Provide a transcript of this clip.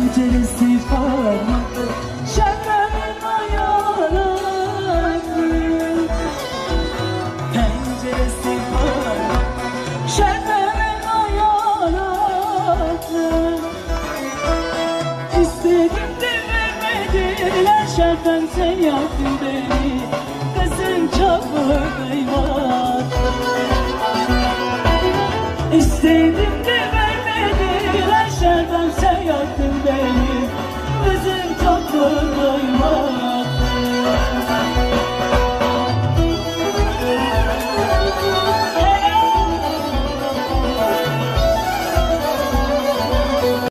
penceresi parmaklı, şerbenin ayarası. Penceresi parmaklı, şerbenin ayarası. İstedim de vermediler, şerben sen yaktın beni, kızın çabuk eyvah. İstedim